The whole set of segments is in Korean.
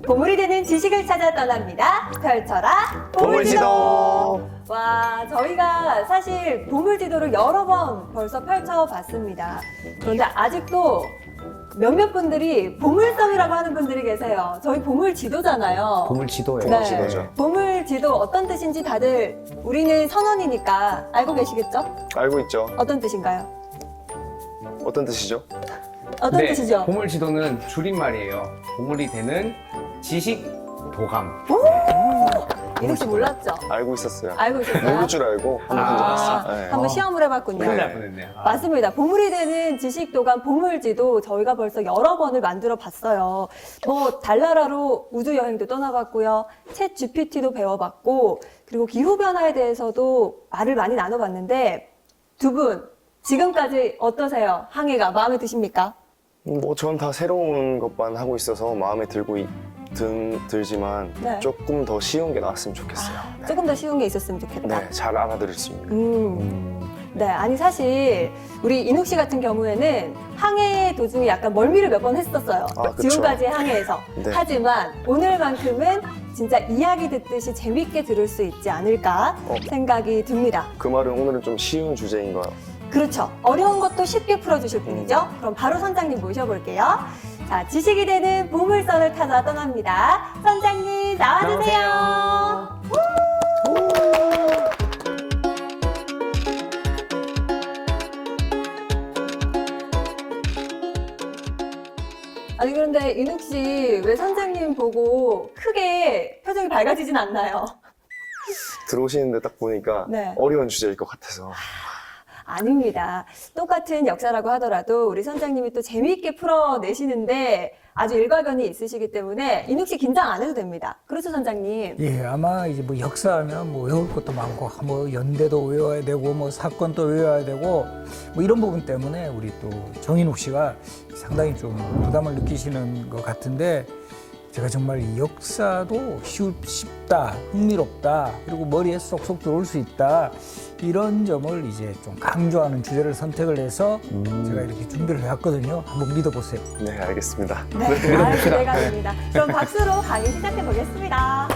보물이 되는 지식을 찾아 떠납니다. 펼쳐라 보물지도. 와, 저희가 사실 보물지도를 여러 번 벌써 펼쳐봤습니다. 그런데 아직도 몇몇 분들이 보물섬이라고 하는 분들이 계세요. 저희 보물지도잖아요. 보물지도예요. 네. 지도죠. 보물지도 어떤 뜻인지 다들 우리는 선원이니까 알고 계시겠죠? 알고 있죠. 어떤 뜻인가요? 어떤 뜻이죠? 어떤 네, 뜻이죠? 보물지도는 줄임말이에요. 보물이 되는 지식 도감. 이렇게 몰랐죠? 알고 있었어요. 알고 있었어요? 모를 줄 알고 한번 던져봤어요. 네. 한번 시험을 해봤군요. 큰일 날 뻔했네요. 맞습니다. 보물이 되는 지식도감 보물지도 저희가 벌써 여러 번을 만들어 봤어요. 뭐 달나라로 우주여행도 떠나봤고요. 챗 GPT도 배워봤고 그리고 기후변화에 대해서도 말을 많이 나눠봤는데 두 분 지금까지 어떠세요? 항해가 마음에 드십니까? 뭐 전 다 새로운 것만 하고 있어서 마음에 들지만 네. 조금 더 쉬운 게 나왔으면 좋겠어요. 네. 조금 더 쉬운 게 있었으면 좋겠다. 네, 잘 알아들을 수 있는. 네, 아니 사실 우리 인욱 씨 같은 경우에는 항해 도중에 약간 멀미를 몇 번 했었어요. 아, 그쵸. 지금까지의 항해에서. 네. 하지만 오늘만큼은 진짜 이야기 듣듯이 재밌게 들을 수 있지 않을까 생각이 듭니다. 그 말은 오늘은 좀 쉬운 주제인가요? 그렇죠. 어려운 것도 쉽게 풀어주실 분이죠. 그럼 바로 선장님 모셔볼게요. 자, 지식이 되는 보물선을 타자 떠납니다. 선장님 나와주세요. 아니 그런데 인욱 씨 왜 선장님 보고 크게 표정이 밝아지진 않나요? 들어오시는데 딱 보니까 네. 어려운 주제일 것 같아서. 아닙니다. 똑같은 역사라고 하더라도 우리 선장님이 또 재미있게 풀어내시는데 아주 일가견이 있으시기 때문에 인욱 씨 긴장 안 해도 됩니다. 그렇죠, 선장님? 예, 아마 이제 뭐 역사하면 뭐 외울 것도 많고, 뭐 연대도 외워야 되고, 뭐 사건도 외워야 되고, 뭐 이런 부분 때문에 우리 또 정인욱 씨가 상당히 좀 부담을 느끼시는 것 같은데, 제가 정말 이 역사도 쉽다, 흥미롭다, 그리고 머리에 쏙쏙 들어올 수 있다, 이런 점을 이제 좀 강조하는 주제를 선택을 해서 제가 이렇게 준비를 해왔거든요. 한번 믿어보세요. 네, 알겠습니다. 네, 아유, 기대가 됩니다. 그럼 박수로 강의 시작해 보겠습니다.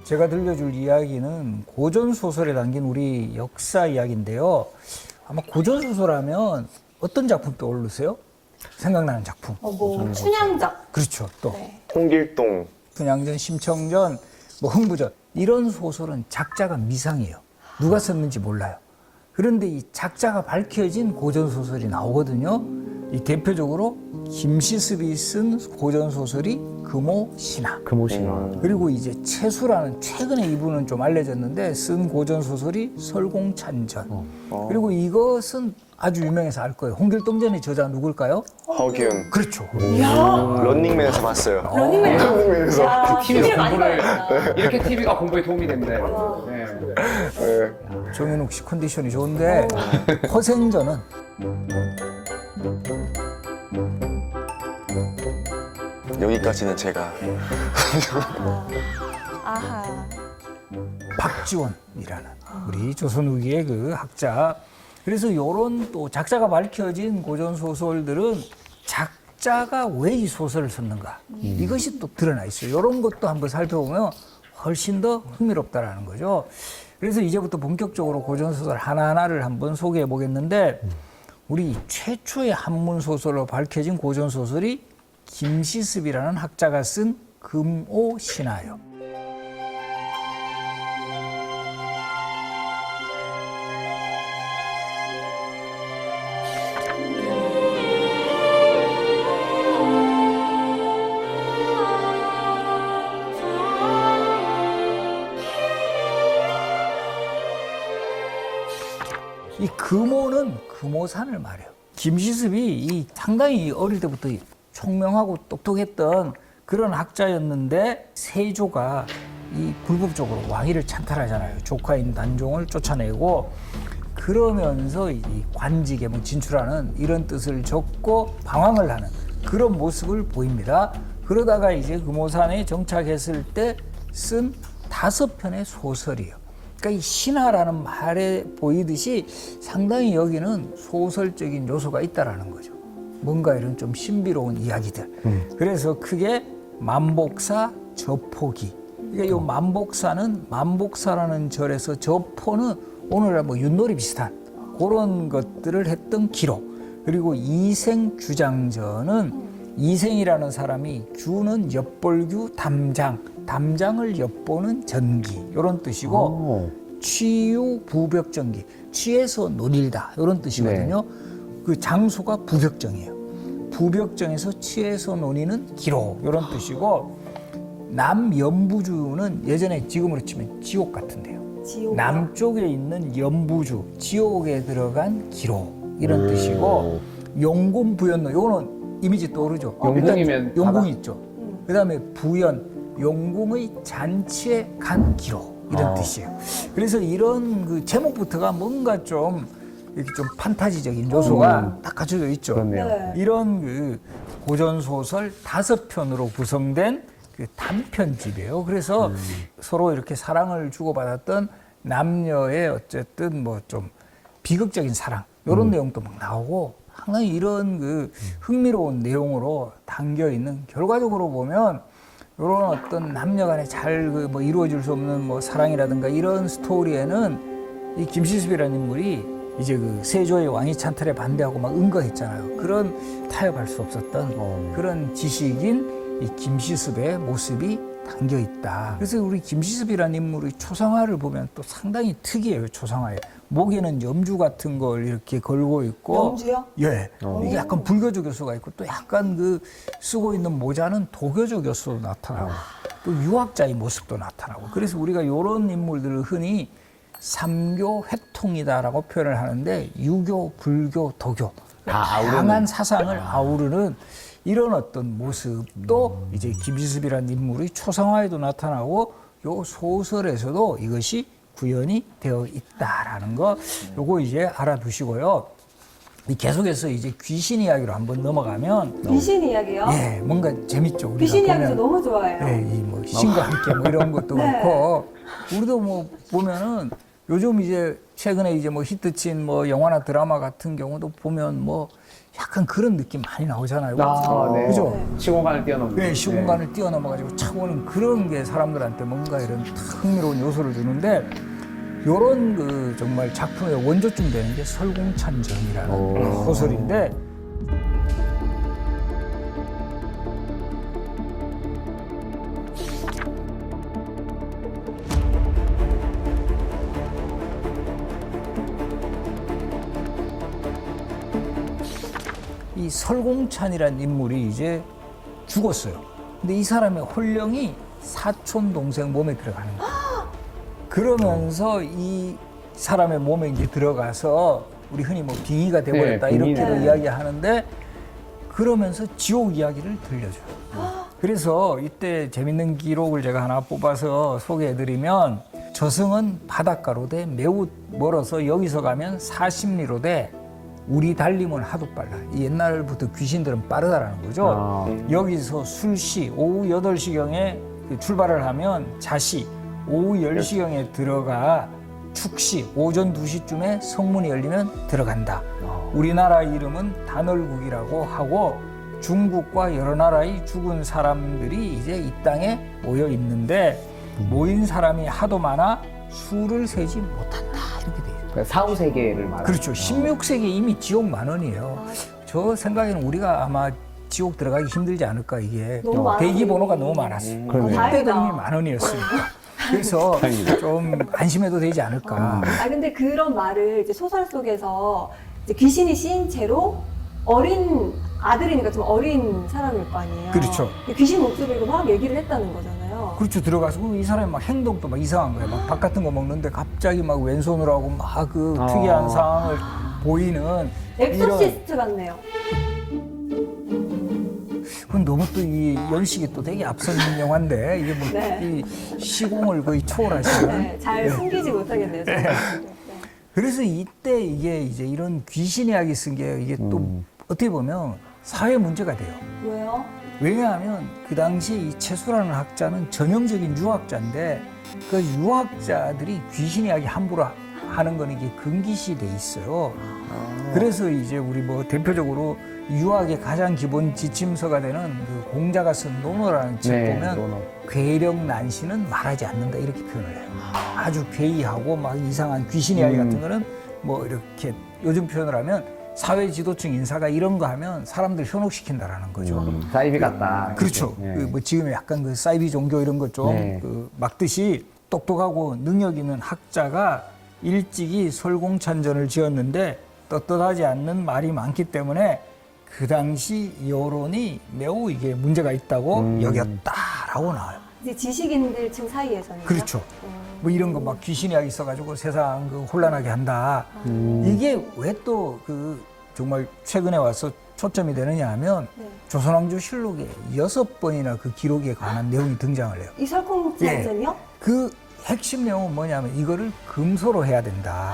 제가 들려줄 이야기는 고전소설에 담긴 우리 역사 이야기인데요. 아마 고전소설하면 어떤 작품 떠오르세요? 생각나는 작품. 뭐 춘향전. 그렇죠. 또 네. 홍길동. 분양전, 심청전, 뭐 흥부전 이런 소설은 작자가 미상이에요. 누가 썼는지 몰라요. 그런데 이 작자가 밝혀진 고전소설이 나오거든요. 이 대표적으로 김시습이 쓴 고전소설이 금오신화. 금오신화. 그리고 이제 채수라는 최근에 이분은 좀 알려졌는데 쓴 고전소설이 설공찬전. 그리고 이것은 아주 유명해서 알 거예요. 홍길동전의 저자 누굴까요? 허균. 그렇죠. 런닝맨에서 봤어요. 런닝맨. 런닝맨에서. 야, TV가 TV를 많이 공부를, 봐야겠다. 이렇게 TV가 공부에 도움이 된대요. 네. 네. 정현욱 씨 컨디션이 좋은데 허생전은 여기까지는 제가. 아하. 박지원이라는 우리 조선 후기의 그 학자. 그래서 요런 또 작자가 밝혀진 고전 소설들은 작자가 왜 이 소설을 썼는가 이것이 또 드러나 있어요. 요런 것도 한번 살펴보면 훨씬 더 흥미롭다라는 거죠. 그래서 이제부터 본격적으로 고전 소설 하나하나를 한번 소개해 보겠는데 우리 최초의 한문 소설로 밝혀진 고전 소설이 김시습이라는 학자가 쓴 금오신화예요. 이 금오는 금오산을 말해요. 김시습이 이 상당히 어릴 때부터 총명하고 똑똑했던 그런 학자였는데 세조가 이 불법적으로 왕위를 찬탈하잖아요. 조카인 단종을 쫓아내고 그러면서 이 관직에 뭐 진출하는 이런 뜻을 적고 방황을 하는 그런 모습을 보입니다. 그러다가 이제 금오산에 정착했을 때 쓴 5편의 소설이에요. 그러니까 이 신화라는 말에 보이듯이 상당히 여기는 소설적인 요소가 있다라는 거죠. 뭔가 이런 좀 신비로운 이야기들. 그래서 크게 만복사, 저포기. 그러니까 이 만복사는 만복사라는 절에서 저포는 오늘날 뭐 윷놀이 비슷한 그런 것들을 했던 기록. 그리고 이생주장전은 이생이라는 사람이 주는 엿볼규 담장, 담장을 엿보는 전기 이런 뜻이고 취유 부벽전기, 취해서 논일다 이런 뜻이거든요. 그 장소가 부벽정이에요. 부벽정에서 취해서 논의는 기록 이런 뜻이고 남연부주는 예전에 지금으로 치면 지옥 같은데요. 지옥. 남쪽에 있는 연부주, 지옥에 들어간 기록 이런 뜻이고 용궁부연로 요거는 이미지 떠오르죠. 용궁이면 일단 용궁이 바다. 있죠. 그다음에 부연, 용궁의 잔치에 간 기록 이런 뜻이에요. 그래서 이런 그 제목부터가 뭔가 좀 이렇게 좀 판타지적인 요소가 딱 갖춰져 있죠. 그렇네요. 네. 이런 그 고전 소설 5편으로 구성된 그 단편집이에요. 그래서 서로 이렇게 사랑을 주고받았던 남녀의 어쨌든 뭐 좀 비극적인 사랑 이런 내용도 막 나오고 상당히 이런 그 흥미로운 내용으로 담겨 있는 결과적으로 보면 이런 어떤 남녀간에 잘 그 뭐 이루어질 수 없는 뭐 사랑이라든가 이런 스토리에는 이 김시습이라는 인물이 이제 그 세조의 왕위 찬탈에 반대하고 막 응거했잖아요. 그런 타협할 수 없었던 그런 지식인 이 김시습의 모습이 담겨 있다. 그래서 우리 김시습이라는 인물의 초상화를 보면 또 상당히 특이해요. 초상화에 목에는 염주 같은 걸 이렇게 걸고 있고, 염주요? 예, 이게 약간 불교적 요소가 있고 또 약간 그 쓰고 있는 모자는 도교적 요소도 나타나고 또 유학자의 모습도 나타나고. 그래서 우리가 이런 인물들을 흔히 삼교 회통이다라고 표현을 하는데 유교, 불교, 도교 다 아우르는. 다양한 사상을 아우르는 이런 어떤 모습도 이제 김시습이라는 인물의 초상화에도 나타나고 요 소설에서도 이것이 구현이 되어 있다라는 거 요거 이제 알아두시고요. 계속해서 이제 귀신 이야기로 한번 넘어가면 귀신 이야기요? 예, 뭔가 재밌죠. 우리가 귀신 이야기 저 보면 너무 좋아해요. 예, 이뭐 신과 함께 뭐 이런 것도 네. 그렇고 우리도 뭐 보면은 요즘 이제 최근에 이제 뭐 히트친 뭐 영화나 드라마 같은 경우도 보면 뭐 약간 그런 느낌 많이 나오잖아요. 아, 네. 그죠? 네. 시공간을 뛰어넘는. 네, 시공간을 뛰어넘어가지고 차고는 그런 게 사람들한테 뭔가 이런 흥미로운 요소를 주는데 요런 그 정말 작품의 원조쯤 되는 게 설공찬전이라는 소설인데 이 설공찬이라는 인물이 이제 죽었어요. 근데 이 사람의 혼령이 사촌 동생 몸에 들어가는 거예요. 그러면서 이 사람의 몸에 이제 들어가서 우리 흔히 뭐 빙의가 돼버렸다 네, 빙의네. 이렇게도 이야기하는데 그러면서 지옥 이야기를 들려줘요. 그래서 이때 재밌는 기록을 제가 하나 뽑아서 소개해드리면 저승은 바닷가로 돼 매우 멀어서 여기서 가면 40리로 돼 우리 달리면 하도 빨라. 이 옛날부터 귀신들은 빠르다라는 거죠. 여기서 술시 오후 8시경에 출발을 하면 자시 오후 10시경에 들어가 축시 오전 2시쯤에 성문이 열리면 들어간다. 우리나라 이름은 단월국이라고 하고 중국과 여러 나라의 죽은 사람들이 이제 이 땅에 모여 있는데 모인 사람이 하도 많아 수를 세지 못한다. 이렇게 돼 있어요. 사후세계를 말하는. 그렇죠. 16세기 이미 지옥 만원이에요. 저 생각에는 우리가 아마 지옥 들어가기 힘들지 않을까 이게 너무 많아서. 대기 번호가 너무 많았어. 그러네요. 그때도 다행이다. 이미 만원이었으니까. 그래서 좀 안심해도 되지 않을까. 아 근데 그런 말을 이제 소설 속에서 이제 귀신이 씌인 채로 어린 아들이니까 좀 어린 사람일 거 아니에요. 그렇죠. 근데 귀신 목소리로 막 얘기를 했다는 거잖아요. 그렇죠. 들어가서 이 사람이 막 행동도 막 이상한 거예요. 막 밥 같은 거 먹는데 갑자기 막 왼손으로 하고 막 그 특이한 상황을 보이는 엑소시스트 같네요. 그건 너무 또 이 연식이 또 되게 앞선 영화인데 이게 뭐 네. 이 시공을 거의 초월하시는. 네, 잘 숨기지 못하겠네요. 저는. 네. 그래서 이때 이게 이제 이런 귀신 이야기 쓴 게 이게 또 어떻게 보면 사회 문제가 돼요. 왜요? 왜냐하면 그 당시 이 채수라는 학자는 전형적인 유학자인데 그 유학자들이 귀신 이야기 함부로 하는 거는 이게 금기시 돼 있어요. 그래서 이제 우리 뭐 대표적으로 유학의 가장 기본 지침서가 되는 그 공자가 쓴 논어라는 책 네, 보면 논어. 괴력 난시는 말하지 않는다 이렇게 표현을 해요. 아주 괴이하고 막 이상한 귀신 이야기 같은 거는 뭐 이렇게 요즘 표현을 하면 사회 지도층 인사가 이런 거 하면 사람들 현혹시킨다라는 거죠. 사이비 같다. 그렇죠. 네. 그 뭐 지금 약간 그 사이비 종교 이런 것 좀 네. 그 막듯이 똑똑하고 능력 있는 학자가 일찍이 설공찬전을 지었는데 떳떳하지 않는 말이 많기 때문에 그 당시 여론이 매우 이게 문제가 있다고 여겼다라고 나와요. 이제 지식인들층 사이에서는. 그렇죠. 뭐 이런 거 막 귀신 이야기 있어가지고 세상 그 혼란하게 한다. 이게 왜 또 그 정말 최근에 와서 초점이 되느냐 하면 네. 조선왕조 실록에 6번이나 그 기록에 관한 내용이 등장을 해요. 이 설콩찬전이요? 그 핵심 내용은 뭐냐면 이거를 금소로 해야 된다.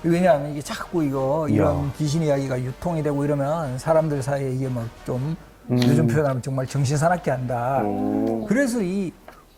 왜냐하면 이게 자꾸 이런 귀신 이야기가 유통이 되고 이러면 사람들 사이에 이게 막 좀 요즘 표현하면 정말 정신사납게 한다. 그래서 이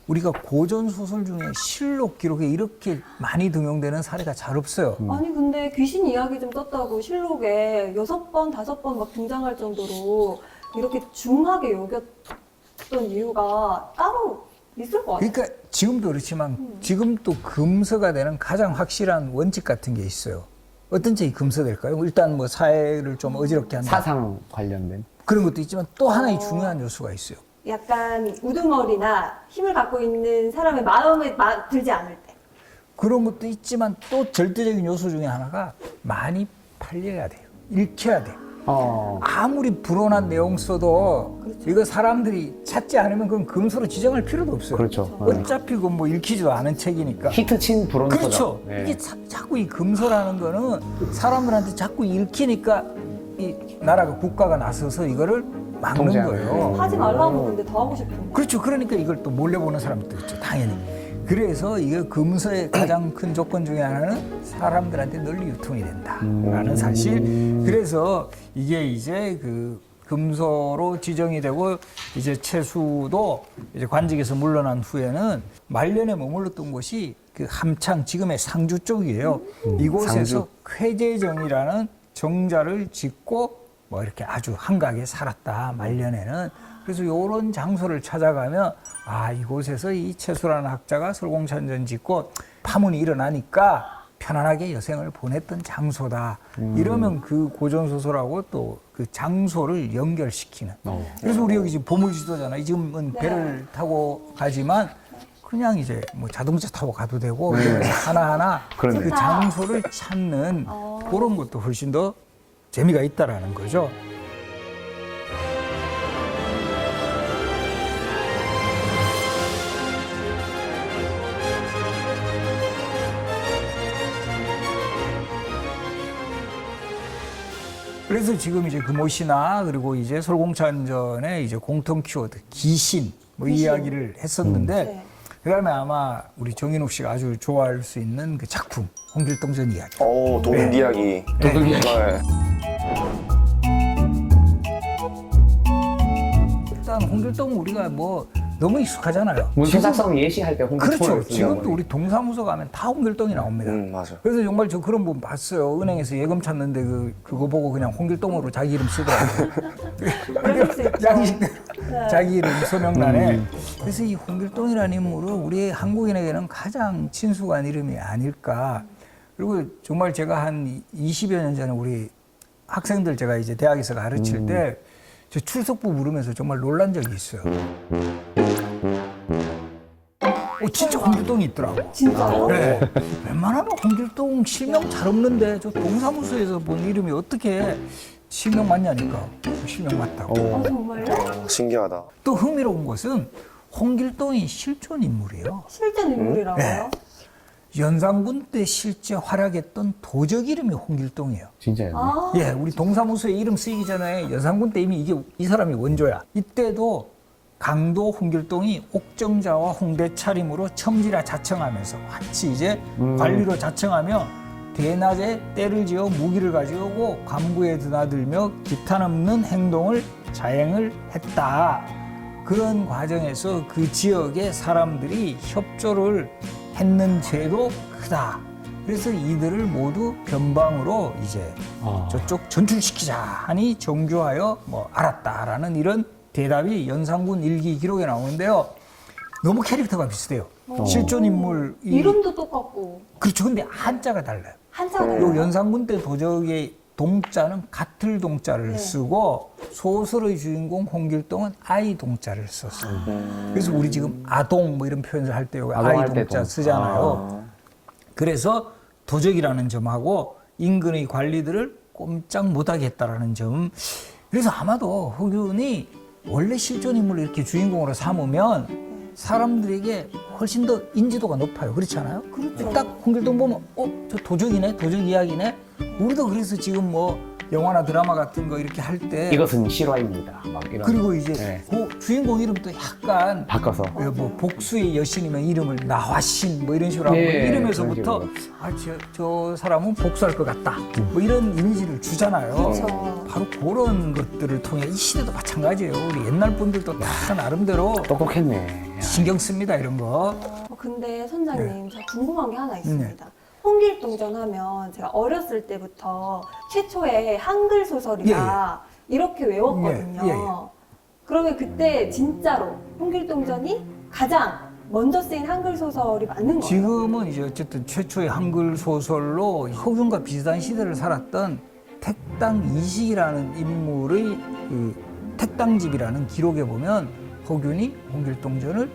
우리가 고전 소설 중에 실록 기록에 이렇게 많이 등용되는 사례가 잘 없어요. 아니 근데 귀신 이야기 좀 떴다고 실록에 6번, 5번 막 등장할 정도로 이렇게 중하게 여겼던 이유가 따로 있을 것 같아요. 그러니까 지금도 그렇지만 지금 또 금서가 되는 가장 확실한 원칙 같은 게 있어요. 어떤 책이 금서될까요? 일단 뭐 사회를 좀 어지럽게 한다. 사상 관련된. 그런 것도 있지만 또 하나의 중요한 요소가 있어요. 약간 우두머리나 힘을 갖고 있는 사람의 마음에 들지 않을 때. 그런 것도 있지만 또 절대적인 요소 중에 하나가 많이 팔려야 돼요. 읽혀야 돼요. 아무리 불온한 내용 써도 이거 사람들이 찾지 않으면 그건 금서로 지정할 필요도 없어요. 그렇죠. 어차피 그건 뭐 읽히지도 않은 책이니까. 히트친 불온서죠. 그렇죠. 네. 이게 자꾸 이 금서라는 거는 사람들한테 자꾸 읽히니까 이 나라가 국가가 나서서 이거를 막는 통제하는. 거예요. 하지 말라고 근데 더 하고 싶은 거. 그렇죠. 그러니까 이걸 또 몰래 보는 사람도 있죠. 당연히. 그래서 이게 금서의 가장 큰 조건 중에 하나는 사람들한테 널리 유통이 된다라는 사실. 그래서 이게 이제 그 금서로 지정이 되고 이제 채수도 이제 관직에서 물러난 후에는 말년에 머물렀던 곳이 그 함창 지금의 상주 쪽이에요. 이곳에서 상주. 쾌제정이라는 정자를 짓고 뭐 이렇게 아주 한가하게 살았다 말년에는. 그래서 이런 장소를 찾아가면 아 이곳에서 이 채수라는 학자가 설공찬전 짓고 파문이 일어나니까 편안하게 여생을 보냈던 장소다. 이러면 그 고전소설하고 또 그 장소를 연결시키는. 그래서 우리 여기 지금 보물지도잖아요. 지금은 네. 배를 타고 가지만 그냥 이제 뭐 자동차 타고 가도 되고 이러면서 하나하나 그러네. 그 장소를 찾는 그런 것도 훨씬 더 재미가 있다라는 거죠. 그래서 지금 이제 금오시나 그리고 이제 설공찬전에 이제 공통 키워드 귀신 뭐 이 이야기를 했었는데 네. 그다음에 아마 우리 정인욱 씨가 아주 좋아할 수 있는 그 작품 홍길동전 이야기. 도둑 네. 이야기. 도둑 이야기. 네. 일단 홍길동은 우리가 뭐 너무 익숙하잖아요. 문서작성 예시할 때 홍길동을 그렇죠. 쓰다 지금도 보니. 우리 동사무소 가면 다 홍길동이 나옵니다. 맞아. 그래서 정말 저 그런 분 봤어요. 은행에서 예금 찾는데 그거 보고 그냥 홍길동으로 자기 이름 쓰더라고요. 그럴 수 있죠. 양식대로 네. 자기 이름 서명란에. 그래서 이 홍길동이라는 인물은 우리 한국인에게는 가장 친숙한 이름이 아닐까. 그리고 정말 제가 한 20여 년 전에 우리 학생들 제가 이제 대학에서 가르칠 때 저 출석부 물으면서 정말 놀란 적이 있어요. 진짜 홍길동이 있더라고. 진짜요? 네. 웬만하면 홍길동 실명 잘 없는데 저 동사무소에서 본 이름이 어떻게 실명 맞냐니까 실명 맞다고. 아, 정말요? 신기하다. 또 흥미로운 것은 홍길동이 실존 인물이에요. 실전 인물이라고요? 네. 연산군 때 실제 활약했던 도적 이름이 홍길동이에요. 진짜요? 아, 예, 우리 동사무소에 이름 쓰이기 전에 연산군 때 이미 이 사람이 원조야. 이때도 강도 홍길동이 옥정자와 홍대 차림으로 첨지라 자청하면서 마치 이제 관리로 자청하며 대낮에 때를 지어 무기를 가지고 관부에 드나들며 기탄없는 행동을 자행을 했다. 그런 과정에서 그 지역의 사람들이 협조를 했는 죄도 크다. 그래서 이들을 모두 변방으로 이제 저쪽 전출시키자 하니 정교하여 뭐 알았다라는 이런 대답이 연산군 일기 기록에 나오는데요. 너무 캐릭터가 비슷해요. 실존 인물 이름도 똑같고 그렇죠. 근데 한자가 달라요. 한자가 요 달라요. 연산군 때 도적의 동자는 같을 동자를 네. 쓰고 소설의 주인공 홍길동은 아이 동자를 썼어요. 그래서 우리 지금 아동 뭐 이런 표현을 할 때 아동할 아이 때 동자 동. 쓰잖아요. 그래서 도적이라는 점하고 인근의 관리들을 꼼짝 못하게 했다라는 점. 그래서 아마도 허균이 원래 실존 인물을 이렇게 주인공으로 삼으면 사람들에게 훨씬 더 인지도가 높아요. 그렇지 않아요? 그렇죠. 딱 홍길동 보면 저 도적이네, 도적 이야기네. 우리도 그래서 지금 뭐 영화나 드라마 같은 거 이렇게 할 때 이것은 실화입니다. 막 이런. 그리고 이제 네. 그 주인공 이름도 약간 바꿔서. 뭐 복수의 여신이면 이름을 나화신 뭐 이런 식으로 하고 예, 이름에서부터 그런 저 사람은 복수할 것 같다 뭐 이런 이미지를 주잖아요. 그렇죠. 바로 그런 것들을 통해 이 시대도 마찬가지예요. 우리 옛날 분들도 다 나름대로 똑똑했네. 신경 씁니다 이런 거. 근데 선장님, 제가 궁금한 게 하나 있습니다. 네. 홍길동전 하면 제가 어렸을 때부터 최초의 한글 소설이다 이렇게 외웠거든요. 예, 예. 그러면 그때 진짜로 홍길동전이 가장 먼저 쓰인 한글 소설이 맞는 거예요? 지금은 이제 어쨌든 최초의 한글 소설로 허균과 비슷한 시대를 살았던 택당 이식이라는 인물의 그 택당집이라는 기록에 보면 허균이 홍길동전을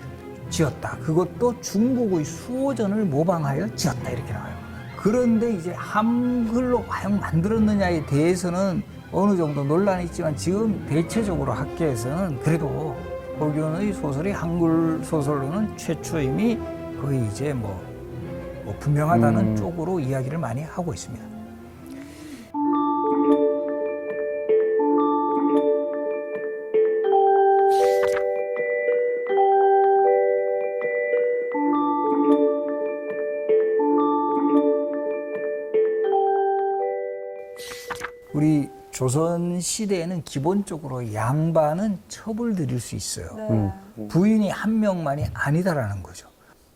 지었다. 그것도 중국의 수호전을 모방하여 지었다 이렇게 나와요. 그런데 이제 한글로 과연 만들었느냐에 대해서는 어느 정도 논란이 있지만 지금 대체적으로 학계에서는 그래도 허균의 소설이 한글 소설로는 최초임이 거의 이제 뭐 분명하다는 쪽으로 이야기를 많이 하고 있습니다. 우리 조선 시대에는 기본적으로 양반은 처벌드릴 수 있어요. 네. 부인이 한 명만이 아니다라는 거죠.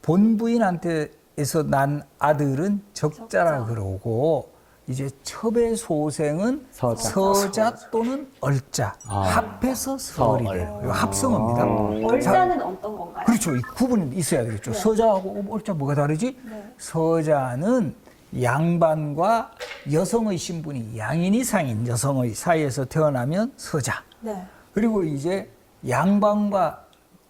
본 부인한테에서 난 아들은 적자라 그러고 이제 첩의 소생은 서자 또는 얼자 합해서 설이 돼요. 이거 합성어입니다. 얼자는 어떤 건가요? 그렇죠. 이 구분이 있어야 되겠죠. 서자하고 얼자 뭐가 다르지? 네. 서자는 양반과 여성의 신분이 양인 이상인 여성의 사이에서 태어나면 서자. 네. 그리고 이제 양반과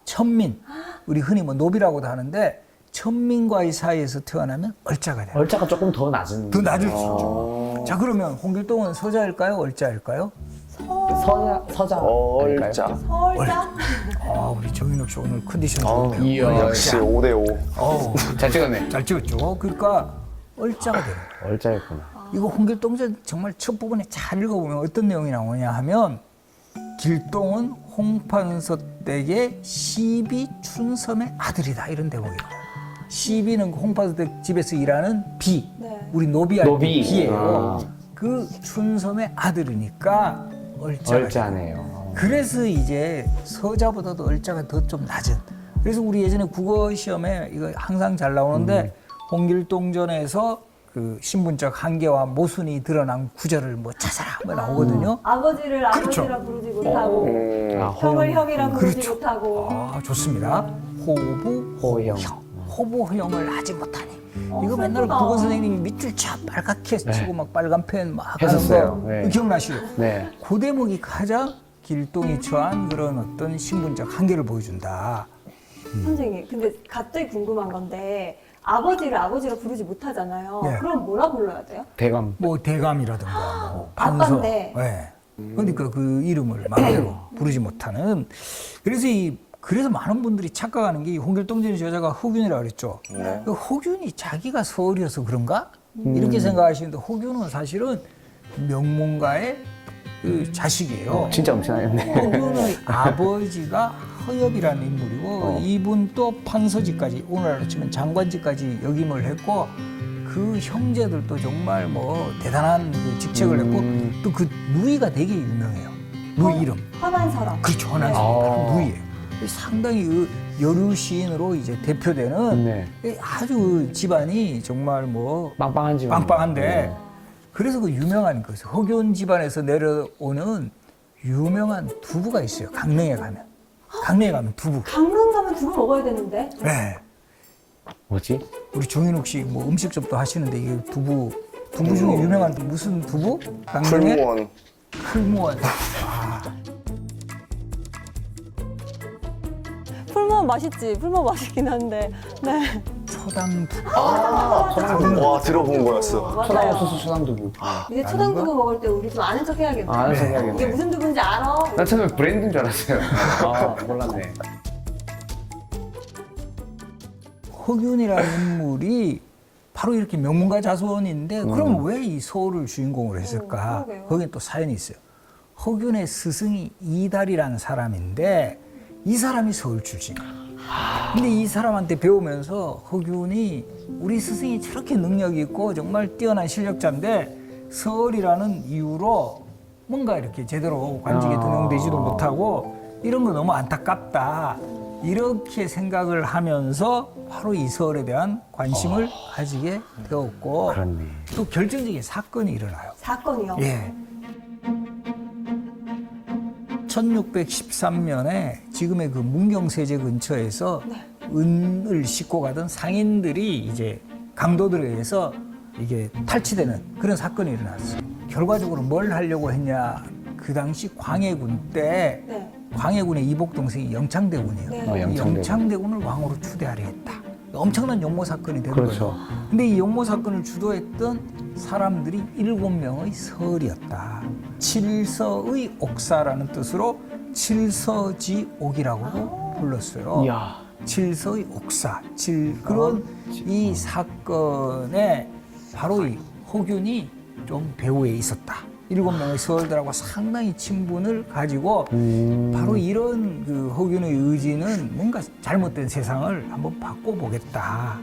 천민, 우리 흔히 뭐 노비라고도 하는데 천민과의 사이에서 태어나면 얼자가 돼요. 얼자가 조금 더 낮은. 더 낮을 수 있죠. 자, 그러면 홍길동은 서자일까요? 얼자일까요? 서자. 얼자. 아닐까요? 서울자? 아, 우리 정인욱 씨 오늘 컨디션 아, 좋네요. 이야. 역시 5대5. 잘 찍었네. 잘 찍었죠. 그러니까 얼자가 돼요. 얼자였구나. 이거 홍길동전 정말 첫 부분에 잘 읽어보면 어떤 내용이 나오냐 하면 길동은 홍판서 댁의 시비 춘섬의 아들이다 이런 대목이에요. 시비는 홍판서 댁 집에서 일하는 비, 네. 우리 노비할 때 노비. 비예요. 그 춘섬의 아들이니까 얼자가 얼자네요. 그래서 이제 서자보다도 얼자가 더 좀 낮은. 그래서 우리 예전에 국어 시험에 이거 항상 잘 나오는데 홍길동전에서 그 신분적 한계와 모순이 드러난 구절을 뭐 찾아라 뭐 나오거든요. 아버지를 그렇죠. 아버지라 부르지 못하고 형을 형이라 부르지 그렇죠. 못하고 아, 좋습니다. 호부 호형. 호부 허용을 하지 못하니. 이거 슬프다. 맨날 국어 선생님이 밑줄 차 빨갛게 치고 막 빨간 펜 막 했었어요. 하는 거 네. 기억나시죠? 네. 그 대목이 가장 길동이 처한 그런 어떤 신분적 한계를 보여준다. 선생님, 근데 갑자기 궁금한 건데 아버지를 아버지라 부르지 못하잖아요. 네. 그럼 뭐라 불러야 돼요? 대감. 뭐 대감이라든가 뭐 반서. 아빠인데. 네. 그러니까 그 이름을 마음대로 부르지 못하는. 그래서 많은 분들이 착각하는 게 홍길동전의 저자가 허균이라고 그랬죠. 네. 그 허균이 자기가 서울이어서 그런가? 이렇게 생각하시는데 허균은 사실은 명문가의 그 자식이에요. 진짜 엄청나겠네. 허균의 아버지가 허엽이라는 인물이고 이분 또 판서직까지 오늘날로 치면 장관직까지 역임을 했고 그 형제들도 정말 뭐 대단한 그 직책을 했고 또 그 누이가 되게 유명해요. 누이 이름. 화만사람. 그렇죠. 화난사람. 바로 누이예요. 상당히 그 여류 시인으로 이제 대표되는 네. 아주 집안이 정말 뭐 빵빵한 집안. 빵빵한데 네. 그래서 그 유명한 것, 허균 집안에서 내려오는 유명한 두부가 있어요. 강릉에 가면. 강릉에 가면 두부. 강릉 가면 두부 먹어야 되는데. 네. 뭐지? 우리 정인욱 씨 뭐 음식점도 하시는데 이게 두부 중에 유명한 무슨 두부? 강릉에 풀무원. 풀무원. 풀무원 맛있지. 풀무원 맛있긴 한데. 네. 초당 두부. 와, 들어본 거였어. 초당 소스 초당두부. 이제 초당두부 먹을 때 우리 좀 아는 척 해야겠네. 아는 척 이게 해야겠네. 무슨 두부인지 알아? 난 처음에 브랜드인 줄 알았어요. 아, 몰랐네. 허균이라는 인물이 바로 이렇게 명문가 자손인데 그럼 왜 이 서울을 주인공으로 했을까? 그러게요. 거기에 또 사연이 있어요. 허균의 스승이 이달이라는 사람인데 이 사람이 서울 출신이에요. 근데 이 사람한테 배우면서 허균이 우리 스승이 저렇게 능력이 있고 정말 뛰어난 실력자인데 서울이라는 이유로 뭔가 이렇게 제대로 관직에 등용되지도 못하고 이런 거 너무 안타깝다. 이렇게 생각을 하면서 바로 이 서울에 대한 관심을 가지게 되었고 그렇네. 또 결정적인 사건이 일어나요. 사건이요. 예. 1613년에 지금의 그 문경세제 근처에서 은을 싣고 가던 상인들이 이제 강도들에 의해서 이게 탈취되는 그런 사건이 일어났어요. 결과적으로 뭘 하려고 했냐? 그 당시 광해군 때 네. 광해군의 이복 동생이 영창대군이에요. 네. 이 영창대군. 영창대군을 왕으로 추대하려 했다. 엄청난 용모 사건이 된 그렇죠. 거예요. 근데 이 용모 사건을 주도했던 사람들이 7명의 설이었다. 칠서의 옥사라는 뜻으로 칠서지옥이라고도 불렀어요. 이야. 칠서의 옥사. 그런 이 사건에 바로 이 허균이 좀 배후에 있었다. 7명의 서울들하고 상당히 친분을 가지고 바로 이런 그 허균의 의지는 뭔가 잘못된 세상을 한번 바꿔보겠다.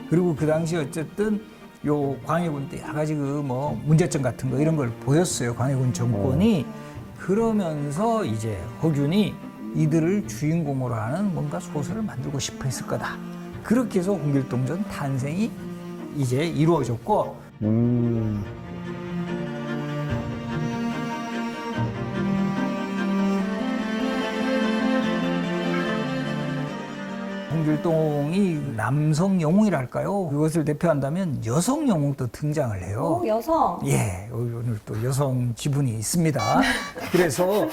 그리고 그 당시 어쨌든 요 광해군 때 여러 가지 그 뭐 문제점 같은 거 이런 걸 보였어요. 광해군 정권이. 그러면서 이제 허균이 이들을 주인공으로 하는 뭔가 소설을 만들고 싶어 했을 거다. 그렇게 해서 홍길동전 탄생이 이제 이루어졌고 홍길동이 남성 영웅이랄까요? 그것을 대표한다면 여성 영웅도 등장을 해요. 오, 여성. 예, 오늘 또 여성 지분이 있습니다. 그래서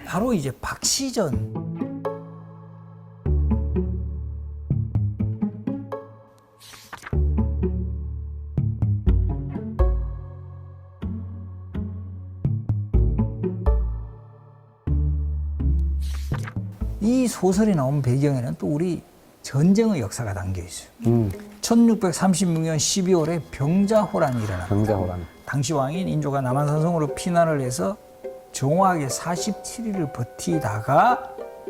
바로 이제 박시전. 이 소설이 나온 배경에는 또 우리 전쟁의 역사가 담겨 있어요. 1636년 12월에 병자호란이 일어납니다. 병자호란. 당시 왕인 인조가 남한산성으로 피난을 해서 정확하게 47일을 버티다가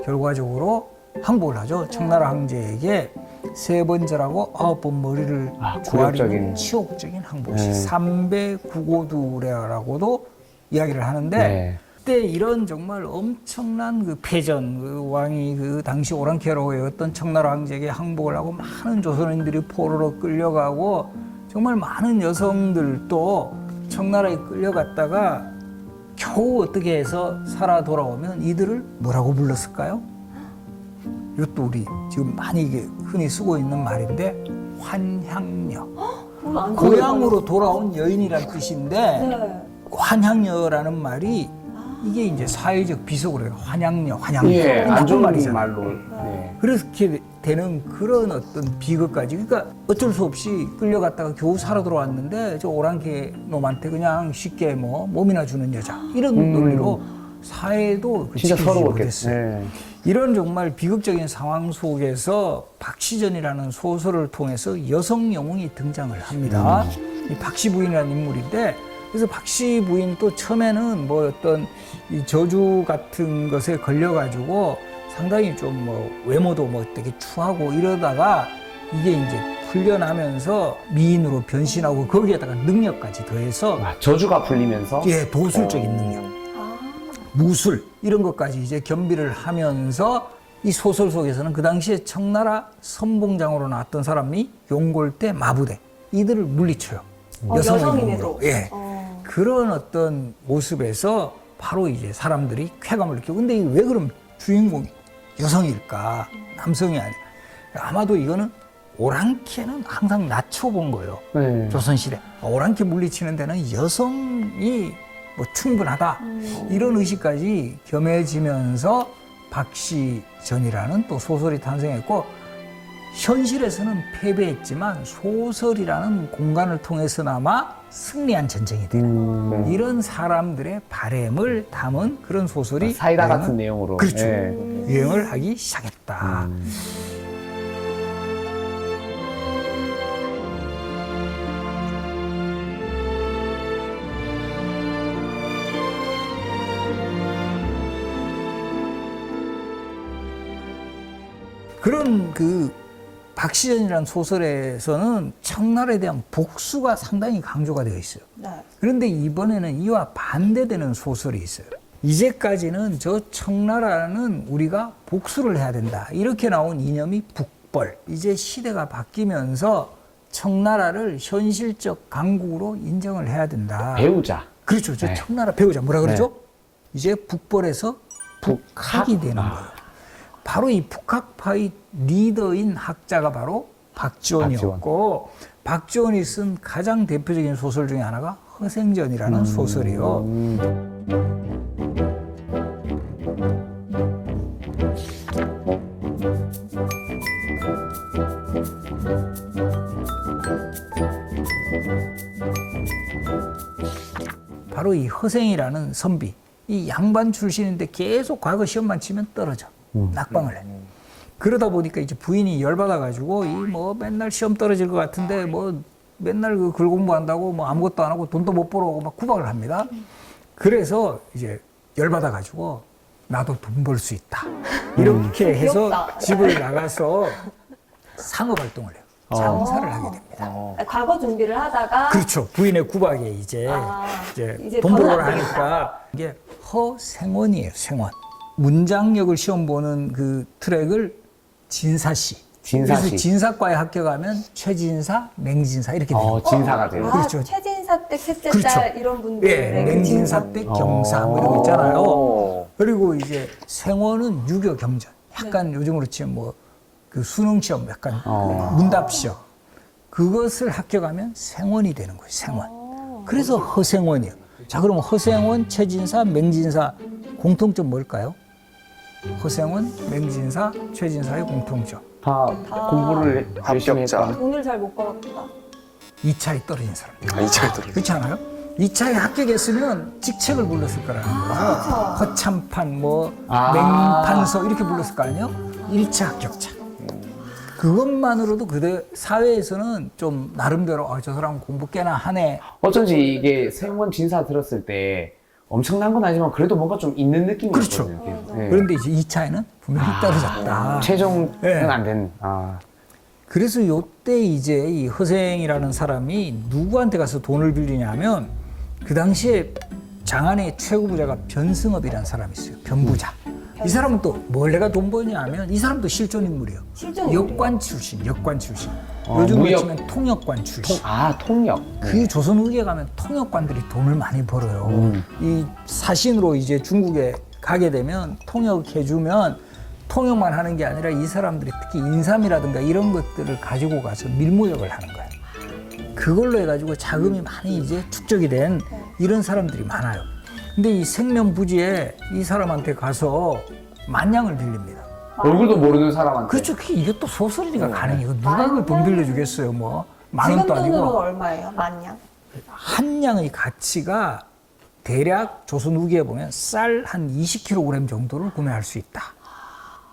결과적으로 항복을 하죠. 청나라 황제에게 3번 절하고 9번 머리를 조아리는 굴욕적인. 치욕적인 항복시 네. 삼배구고두래라고도 이야기를 하는데 네. 그때 이런 정말 엄청난 그 패전, 그 왕이 그 당시 오랑캐라고 여겼던 청나라 황제에게 항복을 하고 많은 조선인들이 포로로 끌려가고 정말 많은 여성들도 청나라에 끌려갔다가 겨우 어떻게 해서 살아 돌아오면 이들을 뭐라고 불렀을까요? 이것도 우리 지금 많이 이게 흔히 쓰고 있는 말인데 환향녀. 고향으로 돌아온 여인이란 뜻인데 네. 환향녀라는 말이 이게 이제 사회적 비속어로 해요. 환향녀, 환향녀. 예, 안 나쁜 좋은 말이잖아요. 말로. 네. 그렇게 되는 그런 어떤 비극까지. 그러니까 어쩔 수 없이 끌려갔다가 겨우 살아 들어왔는데 저 오랑캐 놈한테 그냥 쉽게 뭐 몸이나 주는 여자 이런 논리로 사회도 그 진짜 지키지 서러웠겠어요. 못했어요. 네. 이런 정말 비극적인 상황 속에서 박시전이라는 소설을 통해서 여성 영웅이 등장을 합니다. 이 박씨 부인이라는 인물인데, 그래서 박씨 부인도 처음에는 뭐 어떤 이 저주 같은 것에 걸려가지고 상당히 좀 뭐 외모도 뭐 되게 추하고 이러다가 이게 이제 풀려나면서 미인으로 변신하고 거기에다가 능력까지 더해서 저주가 풀리면서 예, 도술적인 능력. 아, 무술 이런 것까지 이제 겸비를 하면서 이 소설 속에서는 그 당시에 청나라 선봉장으로 나왔던 사람이 용골대, 마부대 이들을 물리쳐요. 여성인에도. 예. 어. 그런 어떤 모습에서 바로 이제 사람들이 쾌감을 느끼고, 근데 이게 왜 그럼 주인공이 여성일까? 남성이 아니라. 아마도 이거는 오랑캐는 항상 낮춰본 거예요. 네. 조선시대. 오랑캐 물리치는 데는 여성이 뭐 충분하다. 이런 의식까지 겸해지면서 박시전이라는 또 소설이 탄생했고, 현실에서는 패배했지만 소설이라는 공간을 통해서나마 승리한 전쟁이 되는 이런 사람들의 바램을 담은 그런 소설이 사이다 유행을- 같은 내용으로. 그렇죠. 네. 유행을 하기 시작했다. 그런 그 박시전이라는 소설에서는 청나라에 대한 복수가 상당히 강조가 되어 있어요. 네. 그런데 이번에는 이와 반대되는 소설이 있어요. 이제까지는 저 청나라는 우리가 복수를 해야 된다. 이렇게 나온 이념이 북벌. 이제 시대가 바뀌면서 청나라를 현실적 강국으로 인정을 해야 된다. 배우자. 그렇죠. 저 네. 청나라 배우자 뭐라 그러죠? 이제 북벌에서 북학이 되는 거예요. 바로 이 북학파의 리더인 학자가 바로 박지원이었고, 박지원이 쓴 가장 대표적인 소설 중에 하나가 허생전이라는 소설이에요. 바로 이 허생이라는 선비, 이 양반 출신인데 계속 과거 시험만 치면 떨어져. 낙방을 해. 그러다 보니까 이제 부인이 열받아가지고, 이 뭐 맨날 시험 떨어질 것 같은데 뭐 맨날 그 글 공부한다고 뭐 아무것도 안 하고 돈도 못 벌어오고 막 구박을 합니다. 그래서 이제 열받아가지고 나도 돈 벌 수 있다. 이렇게 해서 귀엽다. 집을 나가서 상업 활동을 해요. 장사를 하게 됩니다. 과거 준비를 하다가 그렇죠. 부인의 구박에 이제 이제 돈 벌어를 더 나쁘겠다. 하니까 이게 허생원이에요. 생원. 문장력을 시험 보는 그 트랙을 진사시. 진사시. 그래서 진사과에 합격하면 최진사, 맹진사 이렇게 돼요. 진사가 돼요. 그렇죠. 최진사 댁 셋째 그렇죠. 딸 이런 분들의 예, 그 맹진사 진사. 때 경사 뭐 이런 거 있잖아요. 오. 그리고 이제 생원은 유교 경전. 약간 요즘으로 치면 뭐 그 수능 시험 약간 문답 시험. 그것을 합격하면 생원이 되는 거예요. 생원. 그래서 허생원이에요. 자, 그럼 허생원, 최진사, 맹진사 공통점 뭘까요? 허생원, 맹진사, 최진사의 공통점. 다 공부를 열심히 합격자. 했다. 돈을 잘 못 벌었다. 2차에 떨어진 사람. 아, 이 차에 들어. 그렇지 않아요? 2차에 합격했으면 직책을 불렀을 거라는 거죠. 허참판, 뭐, 맹판서 이렇게 불렀을 거 아니에요? 1차 합격자. 그것만으로도 그대 사회에서는 좀 나름대로 저 사람 공부 꽤나 하네. 어쩐지 이게 생원 진사 들었을 때 엄청난 건 아니지만 그래도 뭔가 좀 있는 느낌이었거든요. 그렇죠. 네. 그런데 이제 2차에는 분명히 떨어졌다. 최종은 네. 안 된. 그래서 요때 이제 이 허생이라는 사람이 누구한테 가서 돈을 빌리냐면, 그 당시에 장안의 최고 부자가 변승업이라는 사람이 있어요. 변부자. 이 사람은 또 뭘 내가 돈 버냐 하면 이 사람도 실존 인물이에요. 실존 인물이요? 역관 출신. 요즘으로 무역. 치면 통역관 출신. 통역. 그 조선 후기에 가면 통역관들이 돈을 많이 벌어요. 이 사신으로 이제 중국에 가게 되면 통역해주면 통역만 하는 게 아니라 이 사람들이 특히 인삼이라든가 이런 것들을 가지고 가서 밀무역을 하는 거예요. 그걸로 해가지고 자금이 많이 이제 축적이 된 이런 사람들이 많아요. 근데 이 생명부지에 이 사람한테 가서 만냥을 빌립니다. 얼굴도 모르는 사람한테. 그렇죠. 이게 또 소설이니까 가능해. 이거 누가 그걸 돈 빌려주겠어요, 뭐. 만 지금 원도 돈으로 아니고. 얼마예요? 만냥? 한 양의 가치가 대략 조선 후기에 보면 쌀 한 20kg 정도를 구매할 수 있다.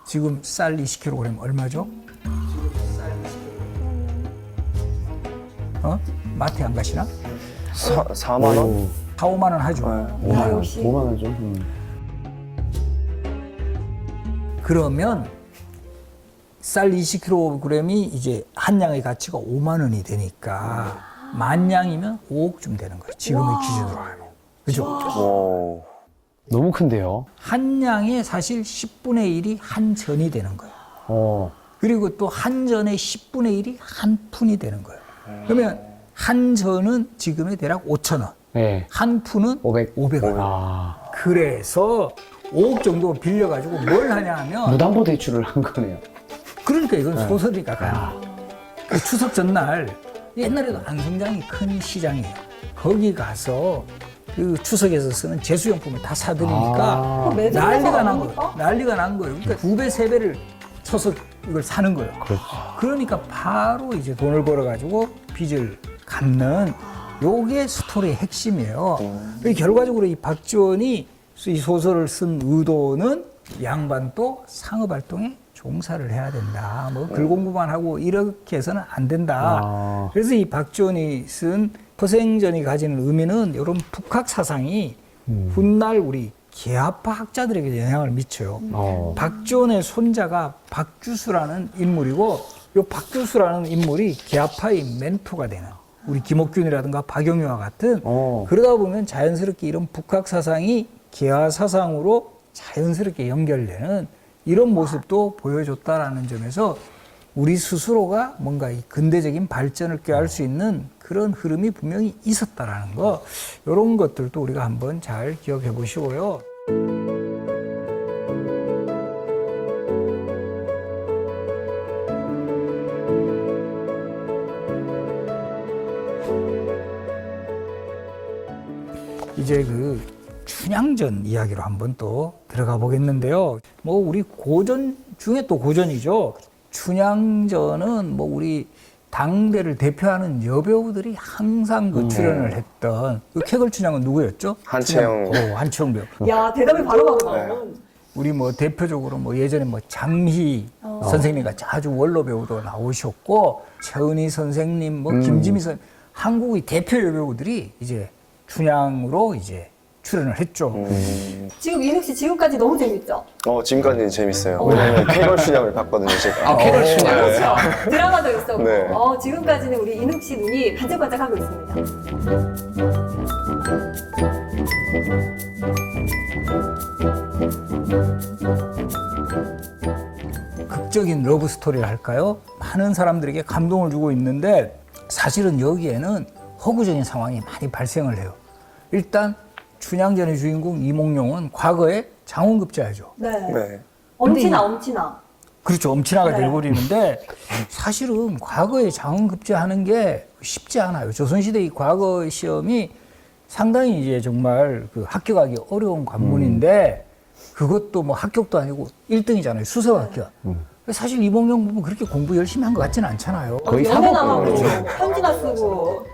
지금 쌀 20kg 얼마죠? 마트에 안 가시나? 4만 원? 4, 5만 원 하죠. 5만 원, 역시. 5만 원 좀. 그러면 쌀 20kg이 이제 한 양의 가치가 5만 원이 되니까 만 양이면 5억쯤 되는 거예요. 지금의 기준으로 하면. 그죠? 와. 너무 큰데요. 한 양의 사실 10분의 1이 한 전이 되는 거예요. 어. 그리고 또 한 전의 10분의 1이 한 푼이 되는 거예요. 그러면 한 전은 지금의 대략 5천 원, 네. 한 푼은 500원. 아. 그래서 5억 정도 빌려가지고 뭘 하냐 하면 무담보 대출을 한 거네요. 그러니까 이건 소설이니까 가요. 그 추석 전날 옛날에도 안성장이 큰 시장이에요. 거기 가서 그 추석에서 쓰는 제수용품을 다 사드리니까 그거 매점에서 난리가 난 나옵니까? 거예요. 난리가 난 거예요. 그러니까 2배, 3배를 쳐서 이걸 사는 거예요. 그러니까 바로 이제 돈을 벌어가지고 빚을 갚는 요게 스토리의 핵심이에요. 결과적으로 이 박지원이 이 소설을 쓴 의도는 양반도 상업활동에 종사를 해야 된다. 뭐 글 공부만 하고 이렇게 해서는 안 된다. 아. 그래서 이 박지원이 쓴 포생전이 가지는 의미는 이런 북학 사상이 훗날 우리 계합파 학자들에게 영향을 미쳐요. 박지원의 손자가 박주수라는 인물이고 이 박주수라는 인물이 계합파의 멘토가 되는 우리 김옥균이라든가 박영유와 같은 그러다 보면 자연스럽게 이런 북학 사상이 계하 사상으로 자연스럽게 연결되는 이런 모습도 보여줬다라는 점에서 우리 스스로가 뭔가 이 근대적인 발전을 꾀할 수 있는 그런 흐름이 분명히 있었다라는 거, 이런 것들도 우리가 한번 잘 기억해 보시고요. 이제 그 춘향전 이야기로 한번 또 들어가 보겠는데요. 뭐 우리 고전 중에 또 고전이죠. 춘향전은 뭐 우리 당대를 대표하는 여배우들이 항상 그 출연을 했던 그 캐걸 춘향은 누구였죠? 한채영. 한채영 배우. 야, 대답이 바로바로 나오는. 우리 뭐 대표적으로 뭐 예전에 뭐 장희 선생님 같이 아주 원로 배우도 나오셨고 최은희 선생님, 뭐 김지미 선생님, 한국의 대표 여배우들이 이제 춘향으로 이제 출연을 했죠. 지금 인욱 씨 지금까지 너무 재밌죠? 지금까지는 재밌어요. 왜냐면 쾌걸 춘향을 봤거든요, 제가. 캐럴 춘향. 그렇죠. 드라마도 있었고. 네. 지금까지는 우리 인욱 씨 눈이 반짝반짝하고 있습니다. 극적인 러브 스토리를 할까요? 많은 사람들에게 감동을 주고 있는데 사실은 여기에는 허구적인 상황이 많이 발생을 해요. 일단 춘향전의 주인공 이몽룡은 과거에 장원급제하죠. 네. 네. 엄친아. 그렇죠. 엄친아가 네. 돼버리는데 사실은 과거에 장원급제하는 게 쉽지 않아요. 조선시대 이 과거 시험이 상당히 이제 정말 그 합격하기 어려운 관문인데 그것도 뭐 합격도 아니고 1등이잖아요. 수석 합격. 사실 이몽룡 보면 그렇게 공부 열심히 한 것 같지는 않잖아요. 거의 연애 사복. 나가고 편지나 쓰고.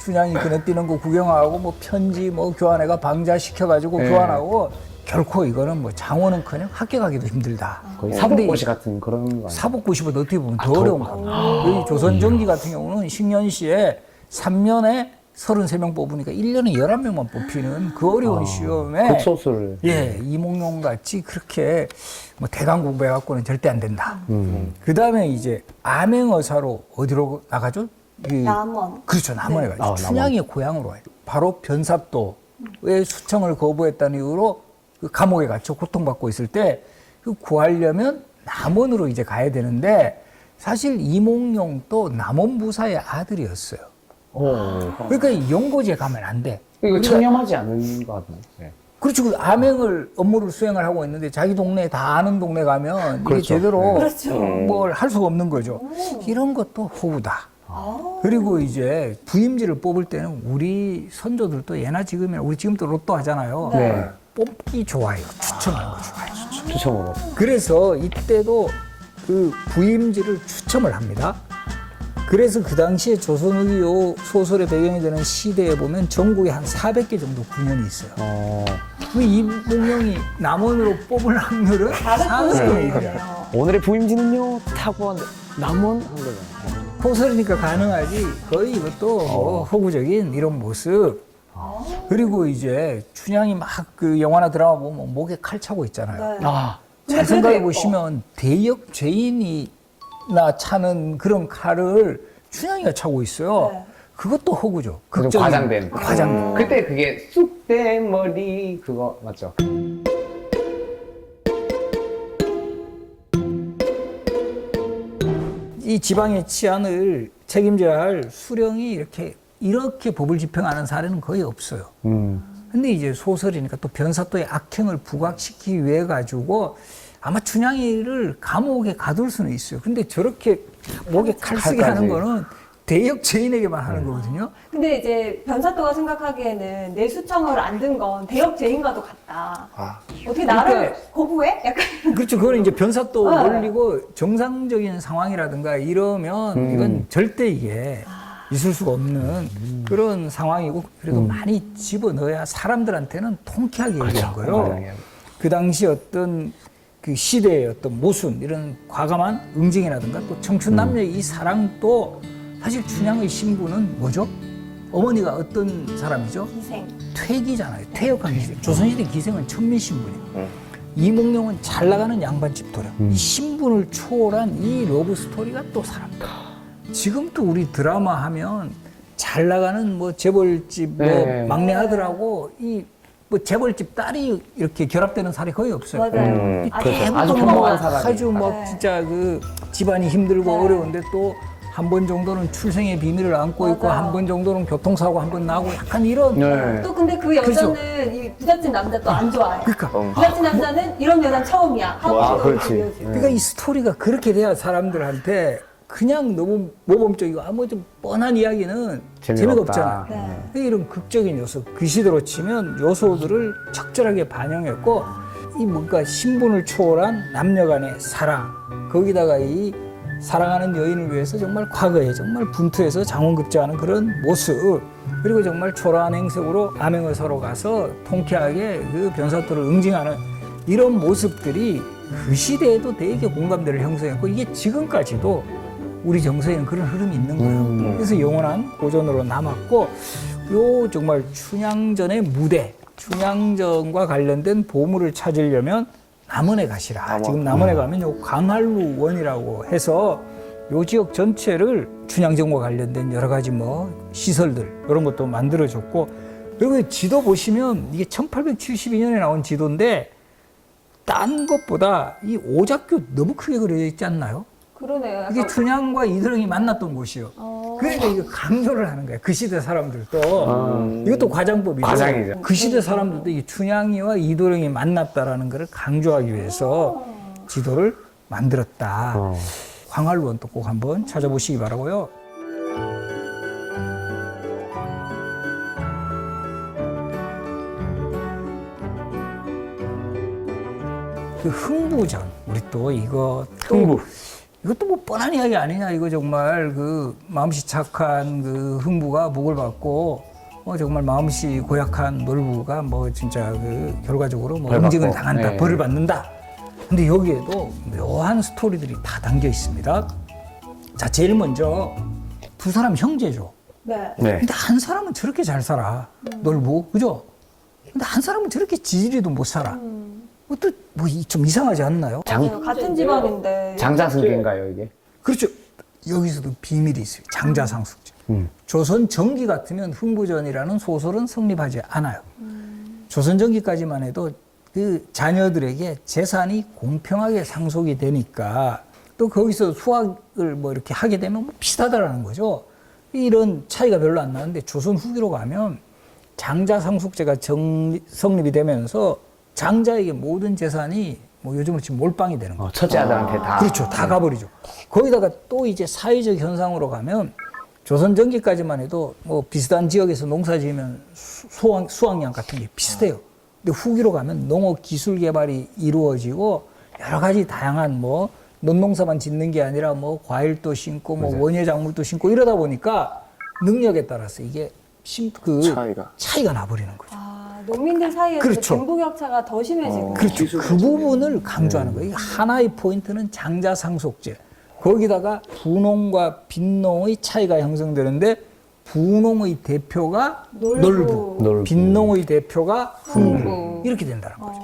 춘향이 그네 뛰는 거 구경하고 뭐 편지 뭐 교환해가 방자시켜가지고 네. 교환하고 결코 이거는 뭐 장원은커녕 합격하기도 힘들다. 거의 근데 사복고시 같은 그런 거 아니에요? 사복고시보다 어떻게 보면 더 어려운 겁니다. 여기 조선전기 같은 경우는 식년시에 3년에 33명 뽑으니까 1년에 11명만 뽑히는 그 어려운 시험에 극소수를. 예, 이몽룡 같이 그렇게 뭐 대강 공부해갖고는 절대 안 된다. 그 다음에 이제 암행어사로 어디로 나가죠? 남원. 그렇죠. 남원에 가죠. 남원. 춘향의 고향으로 와요. 바로 변삽도의 수청을 거부했다는 이유로 그 감옥에 갇혀 고통받고 있을 때 그 구하려면 남원으로 이제 가야 되는데 사실 이몽룡도 남원부사의 아들이었어요. 그러니까 연고지에 가면 안 돼. 이거 청렴하지 않은 것 같아요. 네. 그렇죠. 그 암행을 업무를 수행을 하고 있는데 자기 동네 다 아는 동네 가면 이게 그렇죠. 제대로 그렇죠. 뭘 할 수가 없는 거죠. 이런 것도 호구다. 그리고 이제 부임지를 뽑을 때는 우리 선조들도 예나 지금이나 우리 지금도 로또 하잖아요. 네. 뽑기 좋아요. 추첨하는 거 좋아요. 추첨으로. 그래서 이때도 그 부임지를 추첨을 합니다. 그래서 그 당시에 조선후기 요 소설의 배경이 되는 시대에 보면 전국에 한 400개 정도 군현이 있어요. 그 이몽룡이 남원으로 뽑을 확률은 400분의 1이에요. 오늘의 부임지는요, 타고한 남원 한 거잖아요. 소설이니까 가능하지. 거의 이것도 뭐 허구적인 이런 모습. 그리고 이제 춘향이 막 그 영화나 드라마 보면 목에 칼 차고 있잖아요. 네. 아, 잘 생각해 보시면 대역 죄인이나 차는 그런 칼을 춘향이가 차고 있어요. 네. 그것도 허구죠. 좀 극적인 과장된. 과장. 그때 그게 쑥된 머리 그거 맞죠? 이 지방의 치안을 책임져야 할 수령이 이렇게 법을 집행하는 사례는 거의 없어요. 근데 이제 소설이니까 또 변사또의 악행을 부각시키기 위해 가지고 아마 춘향이를 감옥에 가둘 수는 있어요. 근데 저렇게 목에 칼 쓰게 칼까지. 하는 거는 대역 죄인에게만 하는 거거든요. 근데 이제 변사또가 생각하기에는 내수청을 안 든 건 대역 죄인과도 같다. 아, 어떻게 나를 그러니까- 거부해? 약간 그렇죠. 그거는 이제 변사또 네. 몰리고 정상적인 상황이라든가 이러면 이건 절대 이게 있을 수가 없는 그런 상황이고 그래도 많이 집어넣어야 사람들한테는 통쾌하게 얘기한 거예요. 과장해야 돼. 그 당시 어떤 그 시대의 어떤 모순 이런 과감한 응징이라든가 또 청춘 남녀의 이 사랑도 사실 춘향의 신부는 뭐죠? 어머니가 어떤 사람이죠? 희생. 퇴기잖아요. 퇴역한 기생. 조선시대 기생은 천민신분이에요. 이몽룡은 잘 나가는 양반집 도령. 이 신분을 초월한 이 러브 스토리가 또 사람다. 지금도 우리 드라마 하면 잘 나가는 뭐 재벌집 뭐 네. 막내 아들하고 이 뭐 재벌집 딸이 이렇게 결합되는 사례 거의 없어요. 맞아요. 그렇죠. 아주 평범한 사람이. 아주 막 네. 진짜 그 집안이 힘들고 네. 어려운데 또 한 번 정도는 출생의 비밀을 안고 있고 맞아요. 한 번 정도는 교통사고 한 번 나고 약간 이런 네. 또 근데 그 여자는 이 부잣집 남자 또 안 좋아해. 그러니까 부잣집 남자는 이런 여자는 처음이야. 하고 맞아, 또 그렇지. 이어지고. 그러니까 이 스토리가 그렇게 돼야 사람들한테 그냥 너무 모범적이고 뭐 좀 뻔한 이야기는 재미가 없잖아. 네. 이런 극적인 요소, 그 시대로 치면 요소들을 적절하게 반영했고 이 뭔가 신분을 초월한 남녀 간의 사랑 거기다가 이 사랑하는 여인을 위해서 정말 과거에 정말 분투해서 장원급제하는 그런 모습 그리고 정말 초라한 행색으로 암행어사로 가서 통쾌하게 그 변사또를 응징하는 이런 모습들이 그 시대에도 되게 공감대를 형성했고 이게 지금까지도 우리 정서에는 그런 흐름이 있는 거예요. 그래서 영원한 고전으로 남았고 요 정말 춘향전의 무대, 춘향전과 관련된 보물을 찾으려면 남원에 가시라. 지금 남원에 가면 요 광활루원이라고 해서 요 지역 전체를 춘향전과 관련된 여러 가지 뭐 시설들 이런 것도 만들어줬고 그리고 지도 보시면 이게 1872년에 나온 지도인데 딴 것보다 이 오작교 너무 크게 그려져 있지 않나요? 그러네요. 그게 춘향과 이도령이 만났던 곳이요. 그러니까 이거 강조를 하는 거야. 그 시대 사람들도. 이것도 과장법이죠. 과장이죠. 그 시대 사람들도 이 춘향이와 이도령이 만났다라는 것을 강조하기 위해서 지도를 만들었다. 광활루원도 꼭 한번 찾아보시기 바라고요. 그 흥부전 우리 또 이거 또 이것도 뭐 뻔한 이야기 아니냐 이거 정말 그 마음씨 착한 그 흥부가 목을 받고 정말 마음씨 고약한 놀부가 뭐 진짜 그 결과적으로 뭐 벌 응징을 받고. 당한다 네. 벌을 받는다. 근데 여기에도 묘한 스토리들이 다 담겨 있습니다. 자 제일 먼저 두 사람 형제죠. 네. 네. 근데 한 사람은 저렇게 잘 살아. 놀부 그죠? 근데 한 사람은 저렇게 지지리도 못 살아. 또 뭐 좀 이상하지 않나요? 맞아요. 같은 집안인데. 장자승계인가요 이게? 그렇죠. 여기서도 비밀이 있어요. 장자상숙제. 조선 전기 같으면 흥부전이라는 소설은 성립하지 않아요. 조선 전기까지만 해도 그 자녀들에게 재산이 공평하게 상속이 되니까 또 거기서 수학을 뭐 이렇게 하게 되면 뭐 비슷하다라는 거죠. 이런 차이가 별로 안 나는데 조선 후기로 가면 장자상숙제가 성립이 되면서 장자에게 모든 재산이 뭐 요즘으로 치면 몰빵이 되는 거예요. 첫째 아들한테 다. 그렇죠. 다 가버리죠. 거기다가 또 이제 사회적 현상으로 가면 조선 전기까지만 해도 뭐 비슷한 지역에서 농사 지으면 수확량 같은 게 비슷해요. 근데 후기로 가면 농업 기술 개발이 이루어지고 여러 가지 다양한 뭐 논농사만 짓는 게 아니라 뭐 과일도 심고 뭐 원예 작물도 심고 이러다 보니까 능력에 따라서 이게 차이가 나버리는 거죠. 아, 농민들 사이에서 그렇죠. 빈부격차가 더 심해지고. 그렇죠. 그 부분을 강조하는 거예요. 하나의 포인트는 장자상속제. 거기다가 부농과 빈농의 차이가 형성되는데 부농의 대표가 놀부, 빈농의 대표가 흥부 이렇게 된다는 거죠.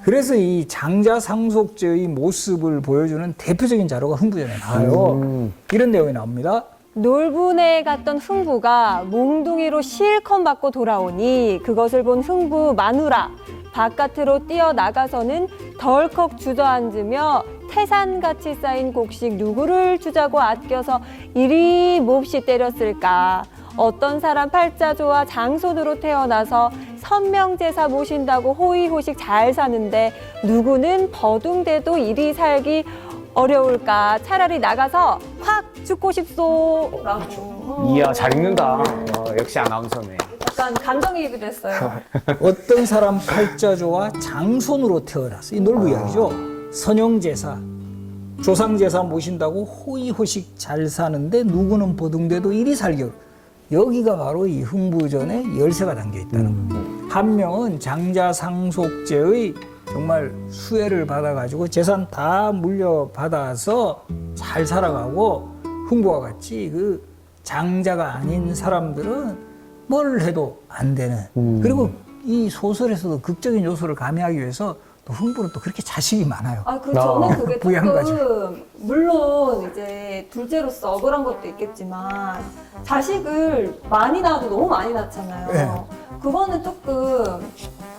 그래서 이 장자상속제의 모습을 보여주는 대표적인 자료가 흥부전에 나와요. 이런 내용이 나옵니다. 놀부네에 갔던 흥부가 몽둥이로 실컷 맞고 돌아오니 그것을 본 흥부 마누라 바깥으로 뛰어나가서는 덜컥 주저앉으며 태산같이 쌓인 곡식 누구를 주자고 아껴서 이리 몹시 때렸을까. 어떤 사람 팔자조와 장손으로 태어나서 선명제사 모신다고 호의호식 잘 사는데 누구는 버둥대도 이리 살기 어려울까. 차라리 나가서 확 죽고 싶소 라고. 이야, 잘 읽는다. 역시 아나운서네. 약간 감정이입이 됐어요. 어떤 사람 팔자조와 장손으로 태어났어. 이 놀부 이야기죠. 선영제사, 조상제사 모신다고 호의호식 잘 사는데 누구는 버둥대도 이리 살기 어려워. 여기가 바로 이 흥부전에 열쇠가 담겨 있다는 거예요. 한 명은 장자상속제의 정말 수혜를 받아가지고 재산 다 물려받아서 잘 살아가고 흥부와 같이 그 장자가 아닌 사람들은 뭘 해도 안 되는. 그리고 이 소설에서도 극적인 요소를 가미하기 위해서 또 흥부는 또 그렇게 자식이 많아요. 아, 저는 그게 부양가죠. 조금 물론 이제 둘째로서 억울한 것도 있겠지만 자식을 많이 낳아도 너무 많이 낳잖아요. 네. 그거는 조금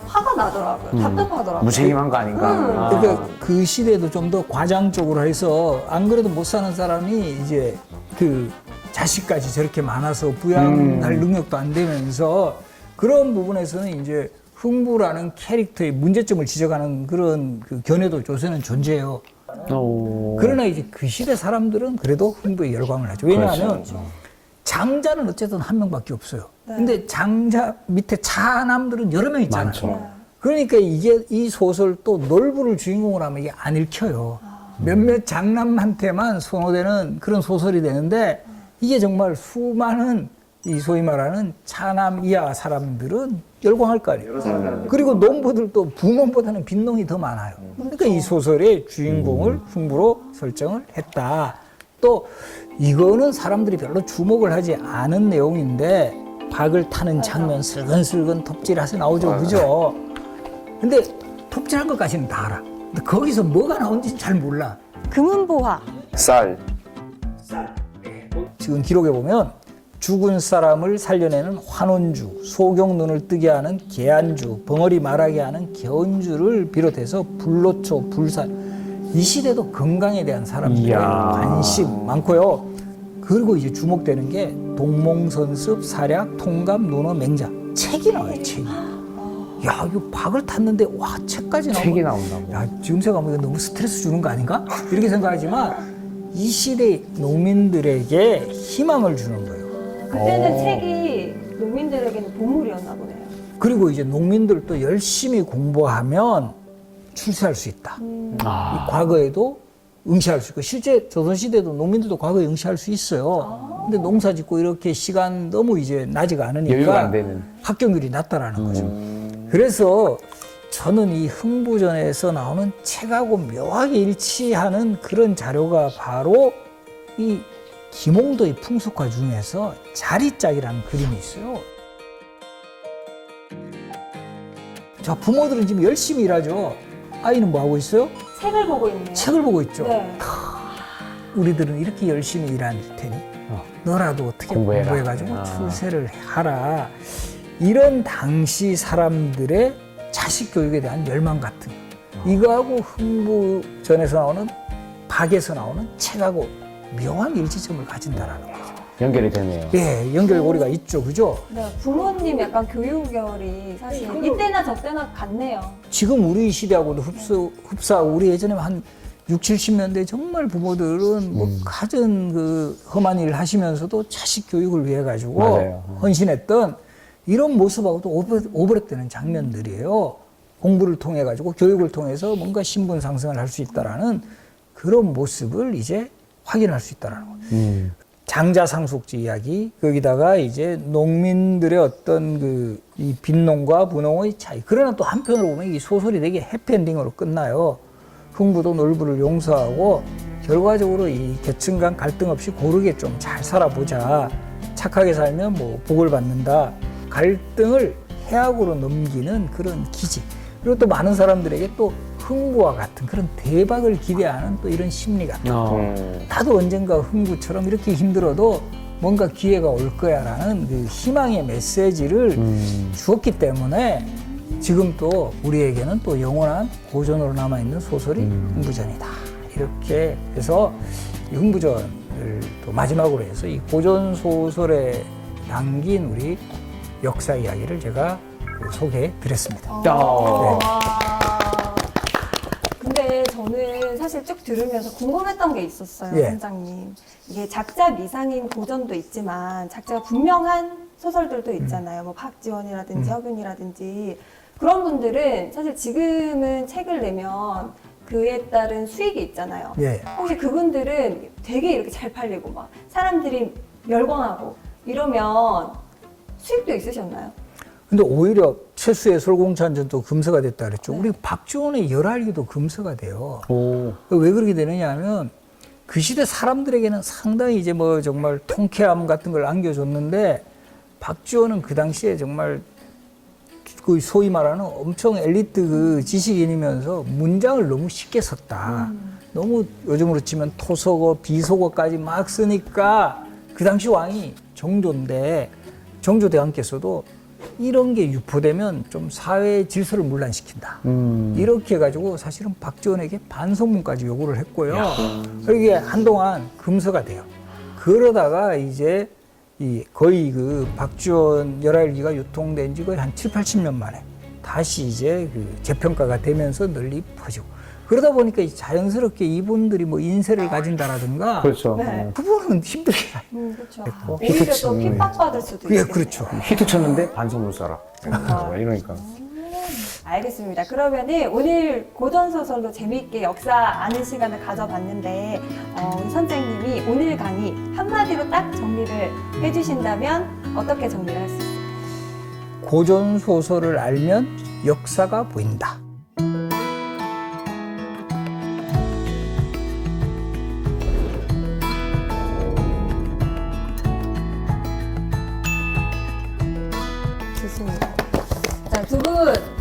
화가 나더라고요. 답답하더라고요. 무책임한 거 아닌가? 그러니까 그 시대에도 좀 더 과장적으로 해서 안 그래도 못 사는 사람이 이제 그 자식까지 저렇게 많아서 부양할 능력도 안 되면서 그런 부분에서는 이제 흥부라는 캐릭터의 문제점을 지적하는 그런 그 견해도 요새는 존재해요. 그러나 이제 그 시대 사람들은 그래도 흥부에 열광을 하죠. 왜냐하면 장자는 어쨌든 한 명밖에 없어요. 근데 장자 밑에 차남들은 여러 명 있잖아요. 많죠. 그러니까 이게 이 소설 또 놀부를 주인공으로 하면 이게 안 읽혀요. 몇몇 장남한테만 선호되는 그런 소설이 되는데 이게 정말 수많은 이 소위 말하는 차남 이하 사람들은 열광할 거 아니에요. 그리고 농부들도 부농보다는 빈농이 더 많아요. 그러니까 이 소설의 주인공을 흥부로 설정을 했다. 또 이거는 사람들이 별로 주목을 하지 않은 내용인데 박을 타는 장면 슬근슬근 톱질해서 나오죠. 그죠? 근데 톱질한 것까지는 다 알아. 근데 거기서 뭐가 나온지는 잘 몰라. 금은보화. 쌀. 지금 기록에 보면 죽은 사람을 살려내는 환원주, 소경 눈을 뜨게 하는 계안주, 벙어리 말하게 하는 개언주를 비롯해서 불로초, 불산. 이 시대도 건강에 대한 사람들의 관심 많고요. 그리고 이제 주목되는 게 동몽선습, 사략, 통감, 논어, 맹자. 책이 나와요, 책이. 야, 이거 박을 탔는데 와, 책까지 나오고. 책이 나온다고. 야, 지금 생각하면 이거 너무 스트레스 주는 거 아닌가? 이렇게 생각하지만 이 시대 농민들에게 희망을 주는 거예요. 그때는 책이 농민들에게는 보물이었나 보네요. 그리고 이제 농민들도 열심히 공부하면 출세할 수 있다. 이 과거에도 응시할 수 있고 실제 조선시대도 농민들도 과거에 응시할 수 있어요. 근데 농사 짓고 이렇게 시간 너무 이제 나지가 여유가 않으니까 안 되는. 합격률이 낮다라는 거죠. 그래서 저는 이 흥부전에서 나오는 책하고 묘하게 일치하는 그런 자료가 바로 이 김홍도의 풍속화 중에서 자리짝이라는 그림이 있어요. 자, 부모들은 지금 열심히 일하죠. 아이는 뭐 하고 있어요? 책을 보고 있네요. 책을 보고 있죠. 네. 우리들은 이렇게 열심히 일할 테니 너라도 어떻게 공부해라. 공부해가지고 출세를 하라. 이런 당시 사람들의 자식 교육에 대한 열망 같은 이거하고 흥부전에서 나오는 박에서 나오는 책하고 묘한 일치점을 가진다라는 거죠. 연결이 되네요. 네, 연결고리가 있죠, 그죠? 네, 부모님 약간 교육열이 사실 이때나 저때나 같네요. 지금 우리 시대하고도 흡사 우리 예전에 한 60, 70년대 정말 부모들은 뭐 가진 그 험한 일을 하시면서도 자식 교육을 위해 가지고 맞아요. 헌신했던 이런 모습하고도 오버랩되는 장면들이에요. 공부를 통해 가지고 교육을 통해서 뭔가 신분 상승을 할 수 있다라는 그런 모습을 이제 확인할 수 있다라는 거예요. 장자상속지 이야기, 거기다가 이제 농민들의 어떤 그 이 빈농과 부농의 차이. 그러나 또 한편으로 보면 이 소설이 되게 해피엔딩으로 끝나요. 흥부도 놀부를 용서하고 결과적으로 이 계층 간 갈등 없이 고르게 좀 잘 살아보자. 착하게 살면 뭐 복을 받는다. 갈등을 해악으로 넘기는 그런 기지. 그리고 또 많은 사람들에게 또 흥부와 같은 그런 대박을 기대하는 또 이런 심리가. 나도 언젠가 흥부처럼 이렇게 힘들어도 뭔가 기회가 올 거야라는 그 희망의 메시지를 주었기 때문에 지금 또 우리에게는 또 영원한 고전으로 남아있는 소설이 흥부전이다. 이렇게 해서 이 흥부전을 또 마지막으로 해서 이 고전 소설에 담긴 우리 역사 이야기를 제가 소개해 드렸습니다. 와. 근데 저는 사실 쭉 들으면서 궁금했던 게 있었어요, 예. 선장님. 이게 작자 미상인 고전도 있지만 작자가 분명한 소설들도 있잖아요. 뭐 박지원이라든지 허균이라든지 그런 분들은 사실 지금은 책을 내면 그에 따른 수익이 있잖아요. 예. 혹시 그분들은 되게 이렇게 잘 팔리고 막 사람들이 열광하고 이러면 수익도 있으셨나요? 근데 오히려 최수의 솔공찬전도 금서가 됐다 그랬죠. 네. 우리 박지원의 열알기도 금서가 돼요. 오. 왜 그렇게 되느냐 하면 그 시대 사람들에게는 상당히 이제 뭐 정말 통쾌함 같은 걸 안겨줬는데 박지원은 그 당시에 정말 그 소위 말하는 엄청 엘리트 그 지식인이면서 문장을 너무 쉽게 썼다. 너무 요즘으로 치면 토속어, 비속어까지 막 쓰니까 그 당시 왕이 정조인데 정조대왕께서도 이런 게 유포되면 좀 사회의 질서를 문란시킨다. 이렇게 해가지고 사실은 박지원에게 반성문까지 요구를 했고요. 이게 한동안 금서가 돼요. 그러다가 이제 이 거의 그 박지원 열알기가 유통된 지 거의 한 7, 80년 만에 다시 이제 그 재평가가 되면서 널리 퍼지고 그러다 보니까 자연스럽게 이분들이 뭐 인세를 가진다라든가 그렇죠. 네. 그분은 힘들게 그렇죠. 됐고. 오히려 또 핍박받을 수도 예, 있겠네요. 그렇죠. 히트 쳤는데 반성문 써라. 이러니까. 알겠습니다. 그러면은 오늘 고전소설로 재미있게 역사 아는 시간을 가져봤는데 우리 선생님이 오늘 강의 한마디로 딱 정리를 해주신다면 어떻게 정리를 할 수 있을까요? 고전 소설을 알면 역사가 보인다. 좋습니다. 자, 두 분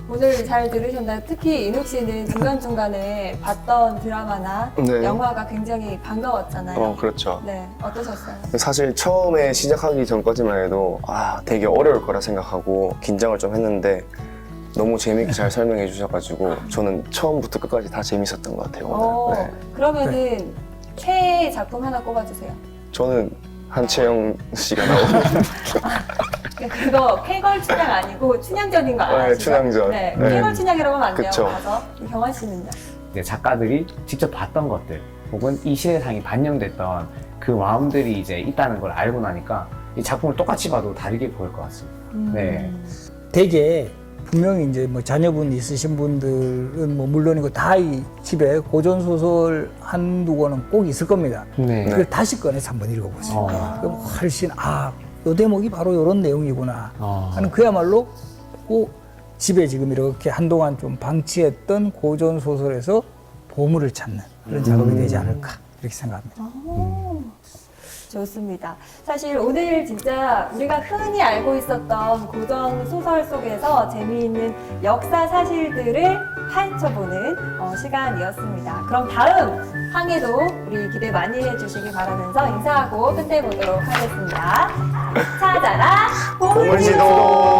오늘 잘 들으셨나요? 특히 인욱 씨는 중간중간에 봤던 드라마나 네. 영화가 굉장히 반가웠잖아요. 그렇죠. 네, 어떠셨어요? 사실 처음에 시작하기 전까지만 해도 되게 어려울 거라 생각하고 긴장을 좀 했는데 너무 재밌게 잘 설명해 주셔가지고 저는 처음부터 끝까지 다 재밌었던 것 같아요. 오늘. 네. 그러면은 최애 작품 하나 꼽아주세요. 저는 한채영 씨가 나오는 그거 쾌걸 춘향 아니고 춘향전인 거 알아요? 네, 춘향전. 네, 네. 쾌걸 춘향이라고 하면 안 돼요. 그쵸. 가서 경환 씨는요? 이제 작가들이 직접 봤던 것들 혹은 이 시대상이 반영됐던 그 마음들이 이제 있다는 걸 알고 나니까 이 작품을 똑같이 봐도 다르게 보일 것 같습니다. 네. 되게 분명히 이제 뭐 자녀분 있으신 분들은 뭐 물론이고 다 이 집에 고전 소설 한두 권은 꼭 있을 겁니다. 네. 그걸 다시 꺼내서 한번 읽어보세요. 그럼 훨씬 요 대목이 바로 이런 내용이구나 하는 그야말로 집에 지금 이렇게 한동안 좀 방치했던 고전 소설에서 보물을 찾는 그런 작업이 되지 않을까 이렇게 생각합니다. 좋습니다. 사실 오늘 진짜 우리가 흔히 알고 있었던 고전 소설 속에서 재미있는 역사 사실들을 파헤쳐보는 시간이었습니다. 그럼 다음 항에도 우리 기대 많이 해주시기 바라면서 인사하고 끝내보도록 하겠습니다. 찾아라 보물지도!